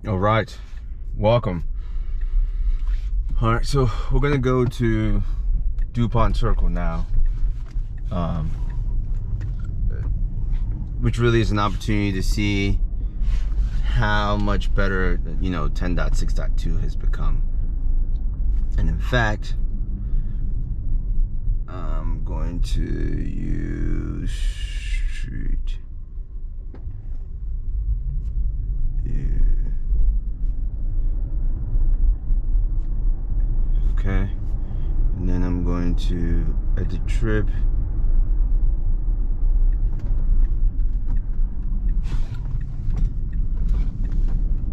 All right, welcome. All right, so we're gonna go to DuPont Circle now, which really is an opportunity to see how much better 10.6.2 has become. And in fact, I'm going to use street. Okay, and then I'm going to edit trip.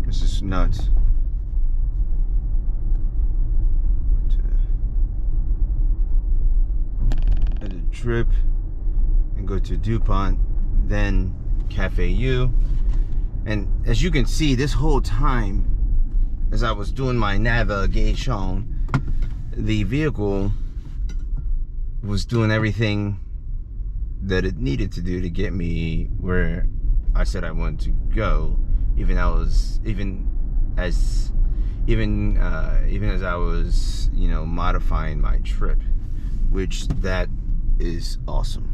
This is nuts. Edit trip and go to DuPont, then Cafe U. And as you can see, this whole time, as I was doing my navigation, the vehicle was doing everything that it needed to do to get me where I said I wanted to go, even as I was, modifying my trip, which that is awesome.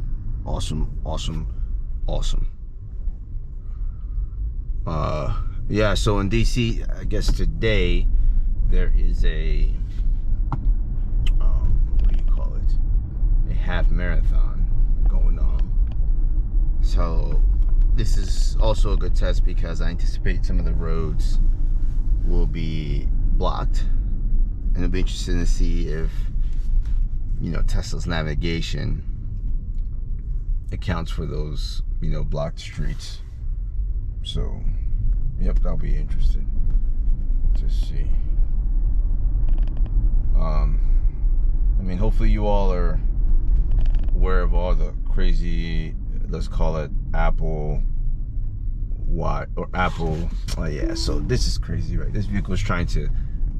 Yeah, so in DC, I guess today there is a half marathon going on. So this is also a good test because I anticipate some of the roads will be blocked, and it'll be interesting to see if Tesla's navigation accounts for those blocked streets. So yep, that'll be interesting to see. I mean, hopefully you all are aware of all the crazy, let's call it Apple yeah, so this is crazy, right? This vehicle is trying to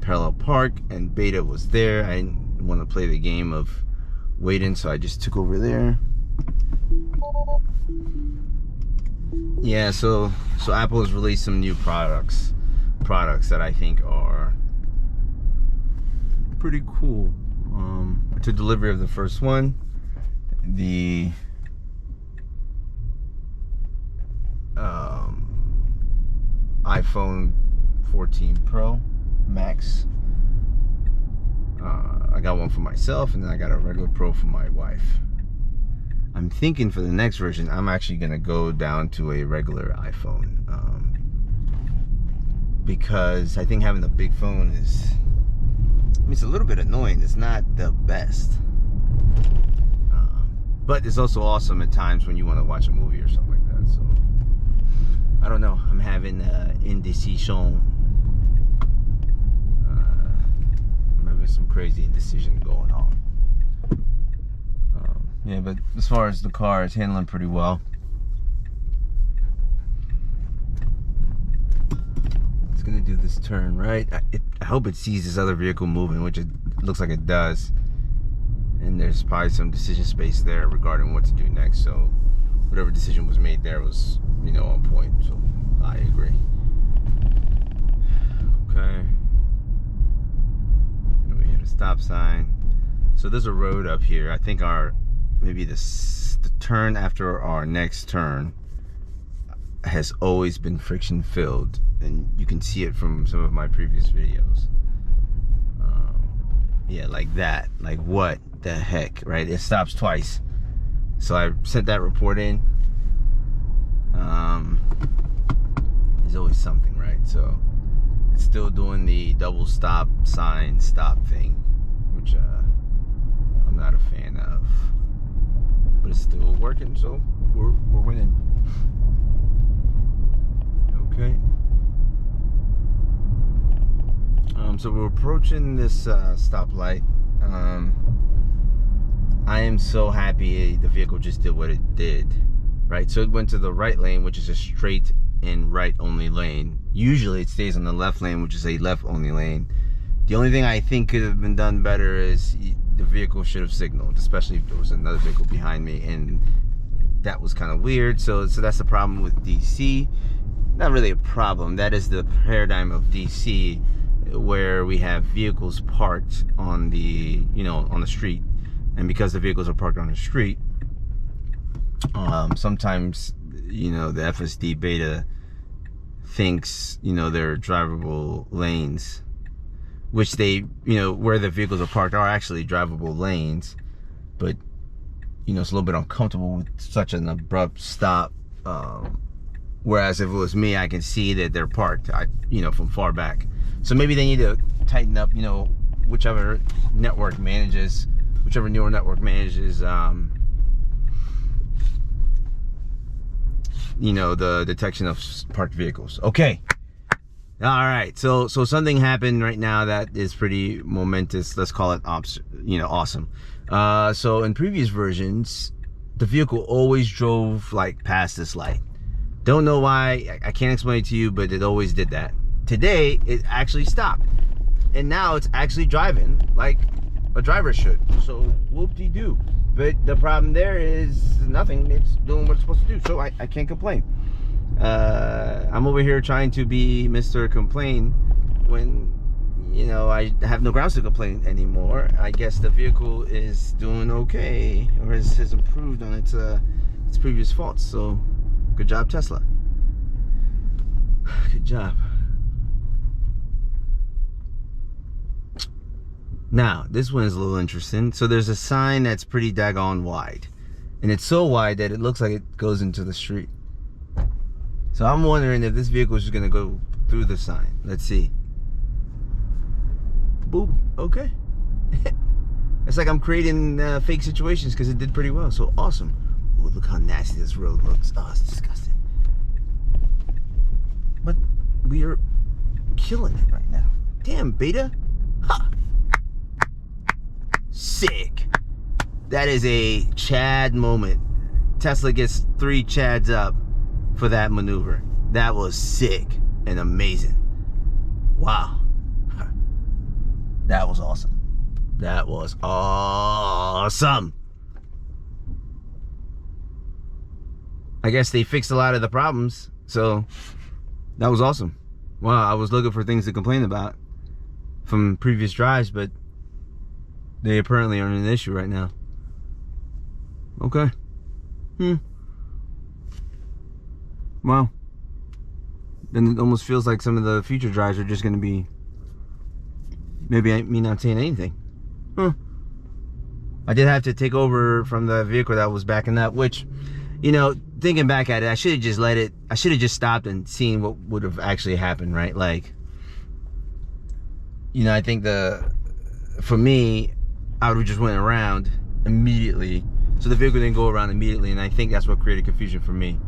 parallel park, and beta was there. I didn't want to play the game of waiting, so I just took over there. Yeah, so Apple has released some new products that I think are pretty cool. I took delivery of the first one, the iPhone 14 Pro Max. I got one for myself, and then I got a regular Pro for my wife. I'm thinking for the next version, I'm actually gonna go down to a regular iPhone, because I think having a big phone is, it's a little bit annoying. It's not the best, but it's also awesome at times when you want to watch a movie or something like that. So I don't know. I'm having indecision. I'm having some crazy indecision going on. Yeah, but as far as the car, it's handling pretty well. It's gonna do this turn, right? I hope it sees this other vehicle moving, which it looks like it does. And there's probably some decision space there regarding what to do next. So whatever decision was made there was, on point. So I agree. Okay. And we hit a stop sign. So there's a road up here. I think maybe the turn after our next turn has always been friction filled, and you can see it from some of my previous videos. Yeah, like that. Like, what the heck, right? It stops twice. So I sent that report in. There's always something, right? So it's still doing the double stop sign stop thing, which I'm not a fan of. But it's still working, so we're winning. Okay. So we're approaching this stoplight. I am so happy the vehicle just did what it did, right? So it went to the right lane, which is a straight and right only lane. Usually it stays on the left lane, which is a left only lane. The only thing I think could have been done better is the vehicle should have signaled, especially if there was another vehicle behind me, and that was kind of weird. So that's the problem with DC. not really a problem. That is the paradigm of DC, where we have vehicles parked on the, on the street. And because the vehicles are parked on the street, sometimes, the FSD beta thinks, they're drivable lanes, which they, where the vehicles are parked are actually drivable lanes, but, it's a little bit uncomfortable with such an abrupt stop. Whereas if it was me, I can see that they're parked, from far back. So maybe they need to tighten up, whichever neural network manages, the detection of parked vehicles. Okay. All right. So something happened right now that is pretty momentous. Let's call it, awesome. So in previous versions, the vehicle always drove like past this light. Don't know why. I can't explain it to you, but it always did that. Today, it actually stopped. And now it's actually driving like a driver should. So whoop-de-doo. But the problem there is nothing. It's doing what it's supposed to do. So I can't complain. I'm over here trying to be Mr. Complain when, I have no grounds to complain anymore. I guess the vehicle is doing okay, or has improved on its previous faults. So good job, Tesla. Good job. Now, this one is a little interesting. So there's a sign that's pretty daggone wide. And it's so wide that it looks like it goes into the street. So I'm wondering if this vehicle is just going to go through the sign. Let's see. Boop. Okay. It's like I'm creating fake situations because it did pretty well. So awesome. Oh, look how nasty this road looks. Oh, it's disgusting. But we are killing it right now. Damn, beta. Ha! Sick. That is a Chad moment. Tesla gets 3 Chads up for that maneuver. That was sick and amazing. Wow. That was awesome. That was awesome. I guess they fixed a lot of the problems, so that was awesome. Wow, I was looking for things to complain about from previous drives, but they apparently aren't an issue right now. Okay. Wow. Then it almost feels like some of the future drives are just going to be, maybe me not saying anything. I did have to take over from the vehicle that was backing up, which, thinking back at it, I should have just I should have just stopped and seen what would have actually happened, right? Like, I think for me, I would have just went around immediately. So the vehicle didn't go around immediately, and I think that's what created confusion for me.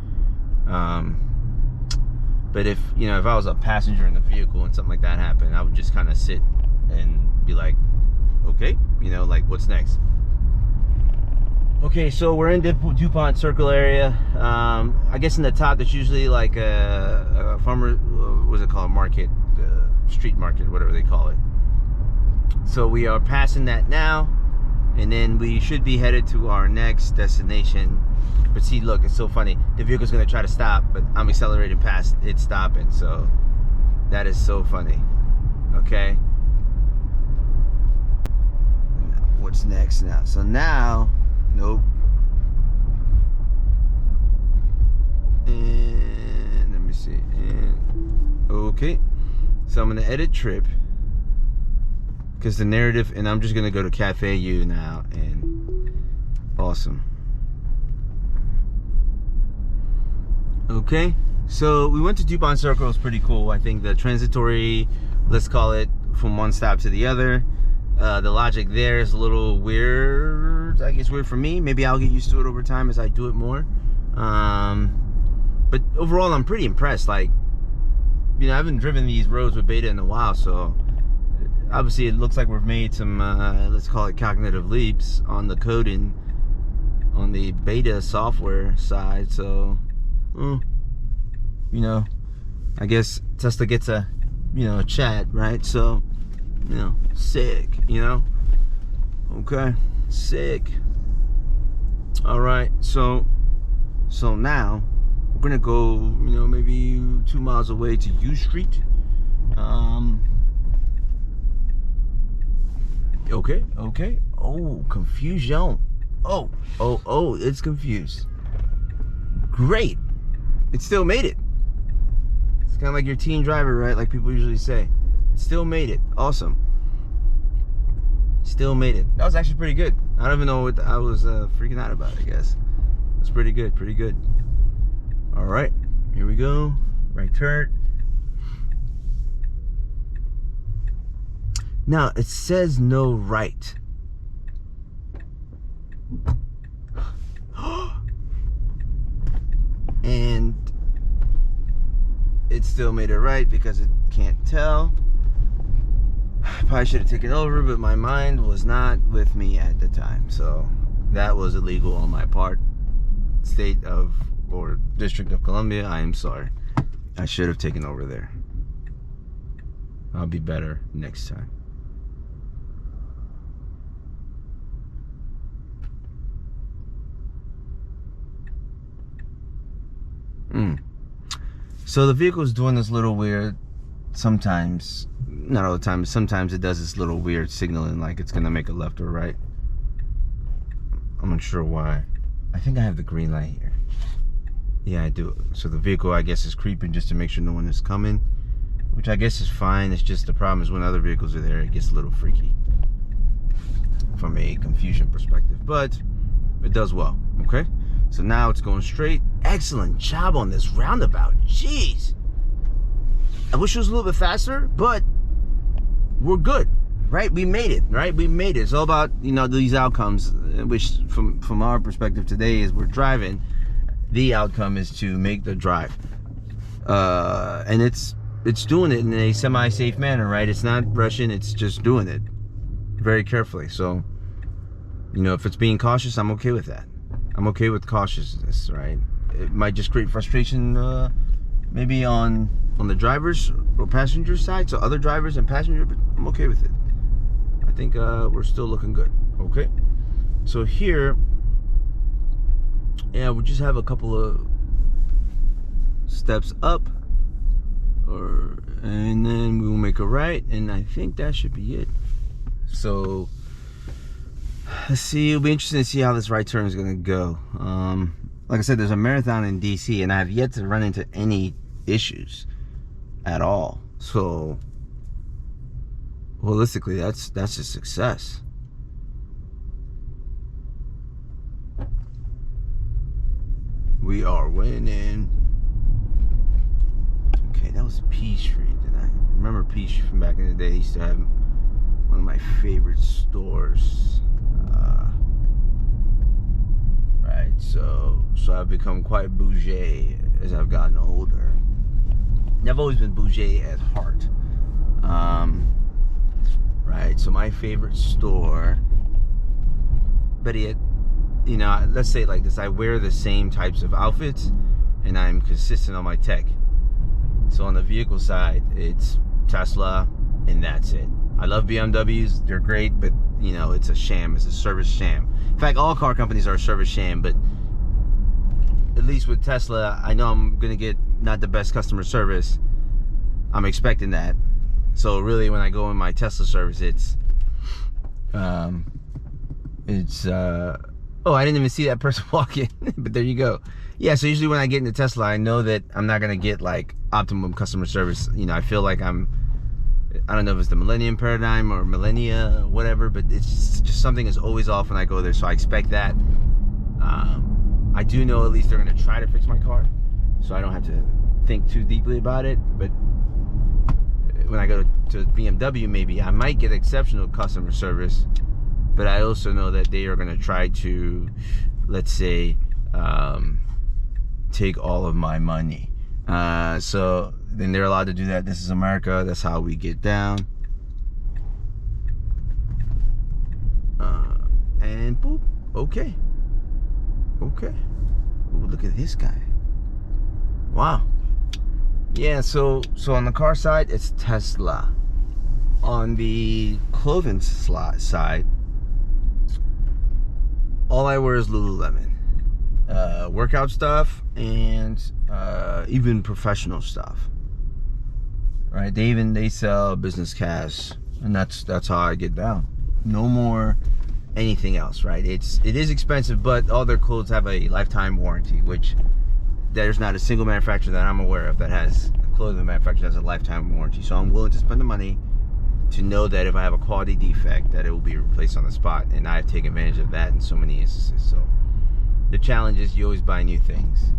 But if I was a passenger in the vehicle and something like that happened, I would just kind of sit and be like, okay, like what's next? Okay, so we're in DuPont Circle area. I guess in the top there's usually like a farmer, what's it called, market, street market, whatever they call it. So we are passing that now, and then we should be headed to our next destination. But see, look, it's so funny. The vehicle's gonna try to stop, but I'm accelerating past it stopping. So that is so funny. Okay. What's next now? So now, nope. And let me see. And okay. So I'm gonna edit trip, because the narrative, and I'm just gonna go to Cafe U now, and awesome. Okay, so we went to DuPont Circle. It was pretty cool. I think the transitory, let's call it, from one stop to the other, the logic there is a little weird. I guess weird for me. Maybe I'll get used to it over time as I do it more. But overall, I'm pretty impressed. Like, I haven't driven these roads with beta in a while, so obviously it looks like we've made some, let's call it cognitive leaps on the coding, on the beta software side. So, I guess Tesla gets a chat, right? So, sick, okay, sick. All right, so now, gonna go, maybe 2 miles away to U Street. Okay. Oh, confusion. Oh, it's confused. Great. It still made it. It's kind of like your teen driver, right? Like people usually say. It still made it. Awesome. Still made it. That was actually pretty good. I don't even know what I was freaking out about, I guess. It's pretty good. All right. Here we go. Right turn. Now, it says no right. And it still made it right because it can't tell. Probably should have taken over, but my mind was not with me at the time. So that was illegal on my part. State of, or District of Columbia, I am sorry. I should have taken over there. I'll be better next time. So the vehicle is doing this little weird, sometimes, not all the time, but sometimes it does this little weird signaling like it's gonna make a left or right. I'm not sure why. I think I have the green light here. Yeah, I do. So the vehicle, I guess, is creeping just to make sure no one is coming, which I guess is fine. It's just the problem is when other vehicles are there, it gets a little freaky from a confusion perspective, but it does well. Okay, so now it's going straight. Excellent job on this roundabout. Jeez, I wish it was a little bit faster, but we're good, right? We made it, right? We made it. It's all about, these outcomes, which from our perspective today is we're driving. The outcome is to make the drive, and it's doing it in a semi-safe manner, right? It's not rushing. It's just doing it very carefully. So, if it's being cautious, I'm okay with that. I'm okay with cautiousness, right? It might just create frustration, maybe on the driver's or passenger side, so other drivers and passengers, but I'm okay with it. I think we're still looking good. Okay, so here, yeah, we just have a couple of steps up, and then we will make a right, and I think that should be it. So let's see. It'll be interesting to see how this right turn is gonna go. Like I said, there's a marathon in DC, and I have yet to run into any issues at all. So holistically, that's a success. We are winning. Okay, that was P Street. And I remember P Street from back in the day. They used to have one of my favorite stores. Right, so I've become quite bougie as I've gotten older. I've always been bougie at heart. Right, so my favorite store, but yet, let's say it like this: I wear the same types of outfits, and I'm consistent on my tech. So on the vehicle side, it's Tesla, and that's it. I love BMWs; they're great, but it's a sham. It's a service sham. In fact, all car companies are a service sham, but at least with Tesla, I know I'm gonna get not the best customer service. I'm expecting that. So really, when I go in my Tesla service, oh, I didn't even see that person walk in, but there you go. Yeah, so usually when I get into Tesla, I know that I'm not gonna get like optimum customer service. I feel like I don't know if it's the millennium paradigm or millennia, whatever, but it's just something is always off when I go there, so I expect that. I do know at least they're gonna try to fix my car, so I don't have to think too deeply about it. But when I go to BMW, maybe I might get exceptional customer service, but I also know that they are gonna try to, let's say, take all of my money. So then they're allowed to do that. This is America. That's how we get down. And boop. Okay. Ooh, look at this guy. Wow. Yeah, so on the car side, it's Tesla. On the clothing side, all I wear is Lululemon. Workout stuff, and even professional stuff. Right? They sell business class, and that's how I get down. No more anything else, right? It is expensive, but all their clothes have a lifetime warranty, which there's not a single manufacturer that I'm aware of that has a clothing manufacturer that has a lifetime warranty. So I'm willing to spend the money to know that if I have a quality defect, that it will be replaced on the spot, and I've taken advantage of that in so many instances. So the challenge is you always buy new things,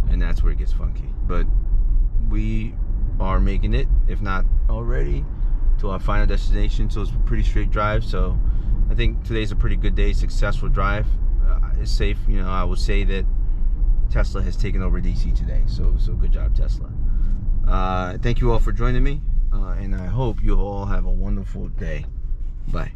and that's where it gets funky. But we are making it, if not already, to our final destination. So it's a pretty straight drive. So I think today's a pretty good day, successful drive. It's safe. You know, I would say that Tesla has taken over DC today. So good job, Tesla. Thank you all for joining me, and I hope you all have a wonderful day. Bye.